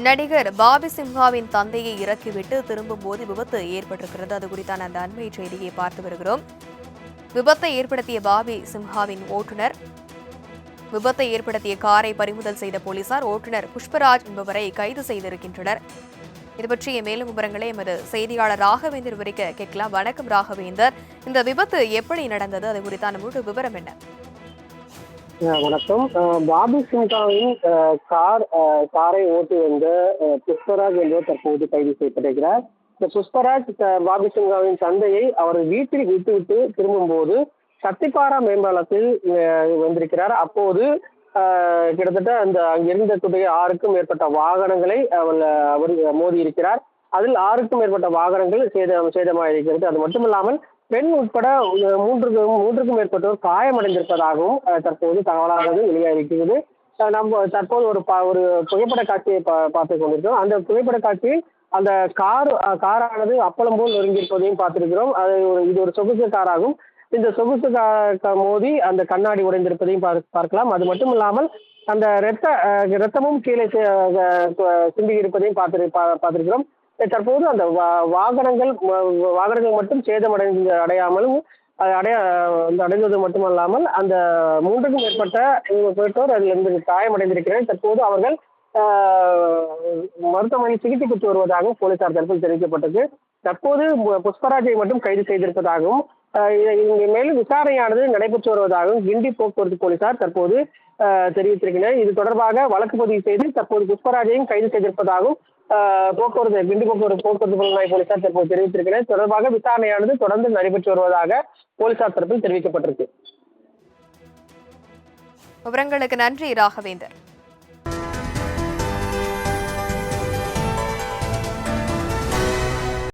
நடிகர் பாபி சிம்ஹாவின் தந்தையை இறக்கிவிட்டு திரும்பும் போது விபத்து ஏற்பட்டிருக்கிறது. அது குறித்தான அந்த அண்மை செய்தியை பார்த்து வருகிறோம். விபத்தை ஏற்படுத்திய பாபி சிம்ஹாவின் ஓட்டுநர், விபத்தை ஏற்படுத்திய காரை பறிமுதல் செய்த போலீசார் ஓட்டுநர் புஷ்பராஜ் என்பவரை கைது செய்திருக்கின்றனர். இது பற்றிய மேலும் விவரங்களை எமது செய்தியாளர் ராகவேந்தர் விவரிக்க கேட்கலாம். வணக்கம் ராகவேந்தர், இந்த விபத்து எப்படி நடந்தது? அது குறித்தான முழு விவரம் என்ன? வணக்கம். பாபி சிம்ஹாவின் காரை ஓட்டி வந்த புஷ்பராஜ் என்பவர் தற்போது கைது செய்யப்பட்டிருக்கிறார். இந்த புஷ்பராஜ் பாபி சிம்ஹாவின் தந்தையை அவர் வீட்டில் விட்டுவிட்டு திரும்பும்போது சத்திப்பாரா மேம்பாலத்தில் வந்திருக்கிறார். அப்போது கிட்டத்தட்ட அங்கிருந்தக்கூடிய 6க்கும் மேற்பட்ட வாகனங்களை அவர் மோதி இருக்கிறார். அதில் 6க்கும் மேற்பட்ட வாகனங்கள் சேதமாயிருக்கிறது. அது மட்டுமில்லாமல் பெண் உட்பட மூன்றுக்கும் மேற்பட்டோர் காயமடைந்திருப்பதாகவும் தற்போது தகவலானது வெளியாகிருக்கிறது. நம்ம தற்போது ஒரு புகைப்பட காட்சியை பார்த்துக் கொண்டிருக்கிறோம். அந்த புகைப்பட காட்சியில் அந்த காரானது அப்பளம் போல் நொறுங்கியிருப்பதையும் பார்த்திருக்கிறோம். இது ஒரு சொகுசு காராகும். இந்த சொகுசு மோதி அந்த கண்ணாடி உடைந்திருப்பதையும் பார்க்கலாம். அது மட்டும் இல்லாமல் அந்த ரத்தமும் கீழே சிந்தி இருப்பதையும் பார்த்திருக்கிறோம். தற்போது அந்த வாகனங்கள் மட்டும் அடையாமலும் அடைந்தது மட்டுமல்லாமல் அந்த 3க்கும் மேற்பட்ட பெற்றோர் அதிலிருந்து காயமடைந்திருக்கிறார்கள். தற்போது அவர்கள் மருத்துவமனையில் சிகிச்சை பெற்று வருவதாகவும் போலீசார் தரப்பில் தெரிவிக்கப்பட்டது. தற்போது புஷ்பராஜை மட்டும் கைது செய்திருப்பதாகவும் மேலும் விசாரணையானது நடைபெற்று வருவதாகவும் கிண்டி போக்குவரத்து போலீசார் தற்போது தெரிவித்திருக்கிறார். இது தொடர்பாக வழக்கு பதிவு செய்து தற்போது புஷ்பராஜையும் கைது செய்திருப்பதாகவும் கிண்டி போக்குவரத்து புலனாய்வு போலீசார் தற்போது தெரிவித்திருக்கிறார். தொடர்பாக விசாரணையானது தொடர்ந்து நடைபெற்று வருவதாக போலீசார் தரப்பில் தெரிவிக்கப்பட்டிருக்கு. விவரங்களுக்கு நன்றி ராகவேந்தர்.